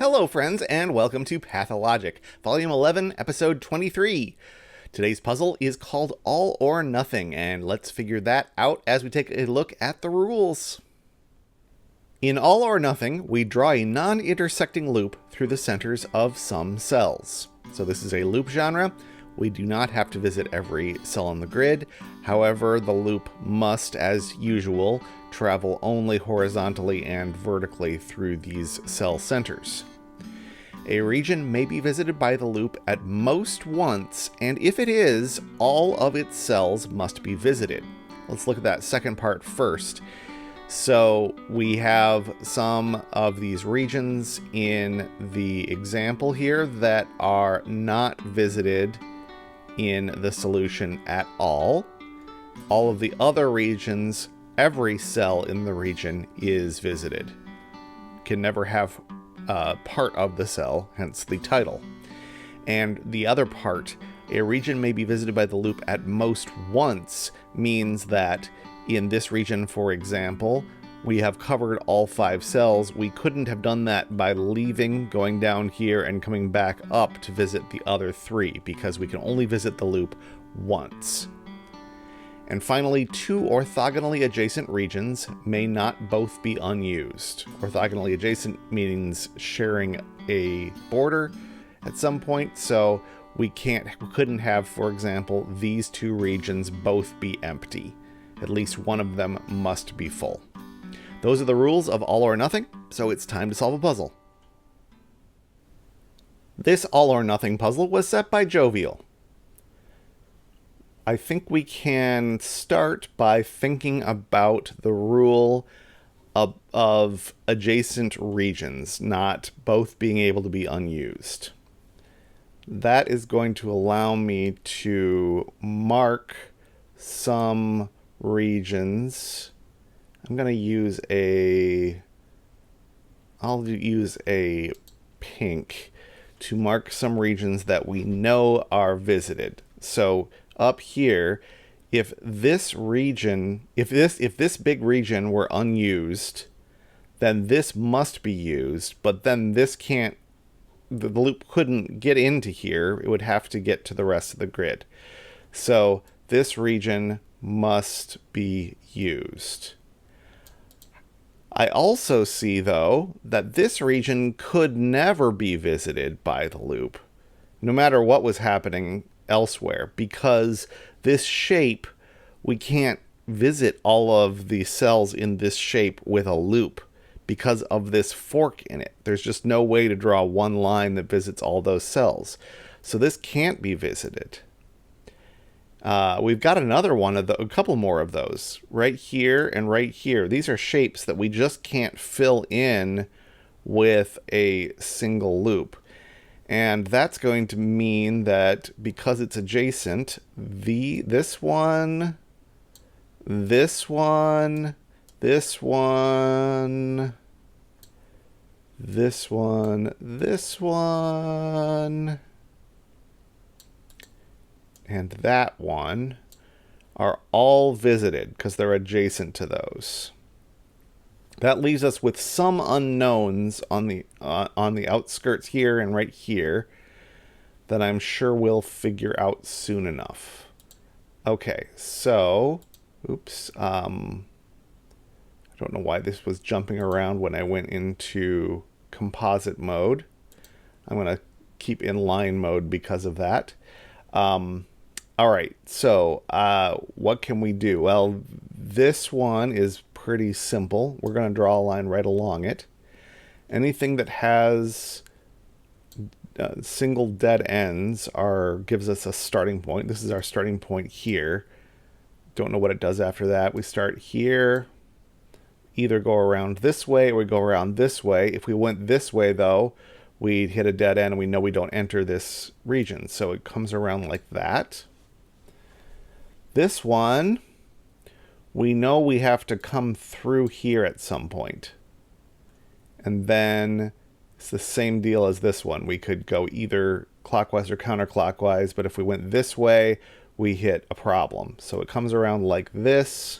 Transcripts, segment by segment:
Hello friends, and welcome to Pathologic, Volume 11, Episode 23. Today's puzzle is called All or Nothing, and let's figure that out as we take a look at the rules. In All or Nothing, we draw a non-intersecting loop through the centers of some cells. So this is a loop genre. We do not have to visit every cell on the grid. However, the loop must, as usual, travel only horizontally and vertically through these cell centers. A region may be visited by the loop at most once, and if it is, all of its cells must be visited. Let's look at that second part first. So we have some of these regions in the example here that are not visited in the solution at all. All of the other regions, every cell in the region is visited. Can never have part of the cell, hence the title. And the other part, a region may be visited by the loop at most once, means that in this region, for example, we have covered all 5 cells. We couldn't have done that by leaving, going down here, and coming back up to visit the other 3, because we can only visit the loop once. And finally, 2 orthogonally adjacent regions may not both be unused. Orthogonally adjacent means sharing a border at some point, so we couldn't have, for example, these 2 regions both be empty. At least one of them must be full. Those are the rules of All or Nothing, so it's time to solve a puzzle. This All or Nothing puzzle was set by Jovial. I think we can start by thinking about the rule of adjacent regions not both being able to be unused. That is going to allow me to mark some regions. I'll use a pink to mark some regions that we know are visited. So up here, if this big region were unused, then this must be used, but then this can't, the loop couldn't get into here. It would have to get to the rest of the grid. So this region must be used. I also see, though, that this region could never be visited by the loop, no matter what was happening elsewhere, because this shape, we can't visit all of the cells in this shape with a loop because of this fork in it. There's just no way to draw one line that visits all those cells. So this can't be visited. We've got a couple more of those right here and right here. These are shapes that we just can't fill in with a single loop. And that's going to mean that because it's adjacent, this one, this one, this one, this one, this one, and that one are all visited because they're adjacent to those. That leaves us with some unknowns on the outskirts here and right here that I'm sure we'll figure out soon enough. Okay, so, oops, I don't know why this was jumping around when I went into composite mode. I'm going to keep in line mode because of that. All right, so what can we do? Well, this one is pretty simple. We're going to draw a line right along it. Anything that has single dead ends gives us a starting point. This is our starting point here. Don't know what it does after that. We start here, either go around this way or we go around this way. If we went this way, though, we'd hit a dead end and we know we don't enter this region. So it comes around like that. This one, we know we have to come through here at some point. And then it's the same deal as this one. We could go either clockwise or counterclockwise, but if we went this way, we hit a problem. So it comes around like this.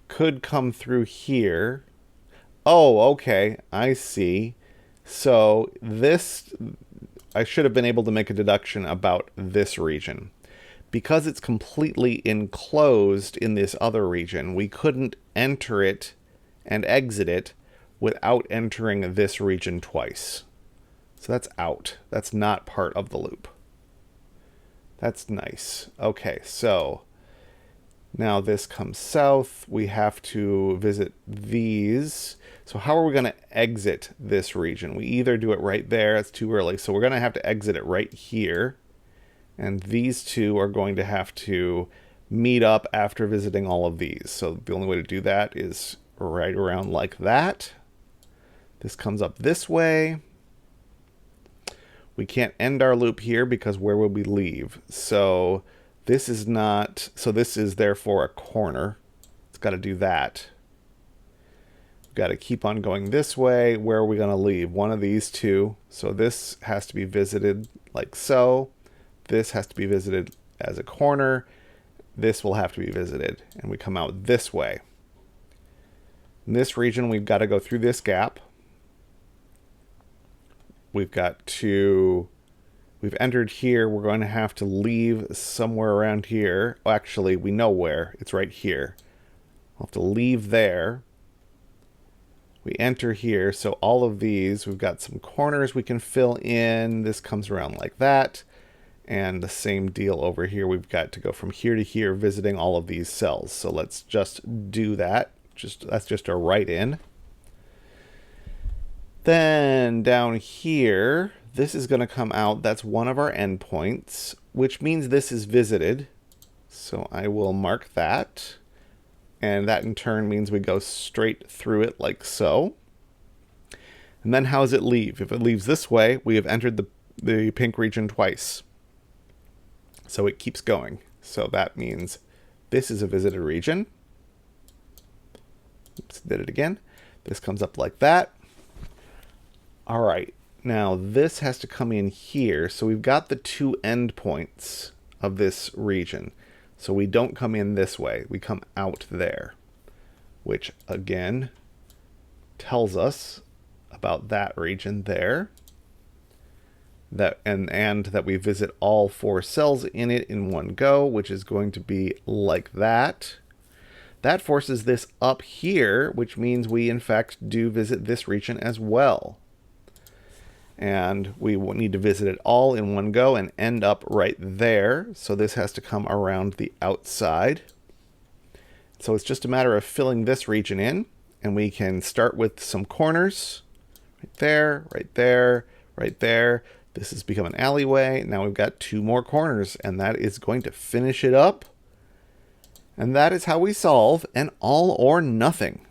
Could come through here. Oh, okay. I see. So this, I should have been able to make a deduction about this region. Because it's completely enclosed in this other region, we couldn't enter it and exit it without entering this region twice. So that's out. That's not part of the loop. That's nice. Okay, so now this comes south. We have to visit these. So how are we going to exit this region? We either do it right there. It's too early. So we're going to have to exit it right here. And these two are going to have to meet up after visiting all of these. So the only way to do that is right around like that. This comes up this way. We can't end our loop here because where would we leave? So this is not, so this is therefore a corner. It's got to do that. We've got to keep on going this way. Where are we going to leave? One of these two. So this has to be visited like so. This has to be visited as a corner. This will have to be visited. And we come out this way. In this region, we've got to go through this gap. We've entered here. We're going to have to leave somewhere around here. Oh, actually, we know where. It's right here. We'll have to leave there. We enter here. So all of these, we've got some corners we can fill in. This comes around like that. And the same deal over here. We've got to go from here to here, visiting all of these cells. So let's just do that. That's just a right in. Then down here, this is going to come out. That's one of our endpoints, which means this is visited. So I will mark that. And that in turn means we go straight through it like so. And then how does it leave? If it leaves this way, we have entered the pink region twice. So it keeps going. So that means this is a visited region. Oops, did it again. This comes up like that. All right, now this has to come in here. So we've got the two endpoints of this region. So we don't come in this way. We come out there, which again tells us about that region there. And that we visit all 4 cells in it in one go, which is going to be like that. That forces this up here, which means we in fact do visit this region as well. And we will need to visit it all in one go and end up right there. So this has to come around the outside. So it's just a matter of filling this region in. And we can start with some corners. Right there, right there, right there. This has become an alleyway. Now we've got 2 more corners. And that is going to finish it up. And that is how we solve an all or nothing.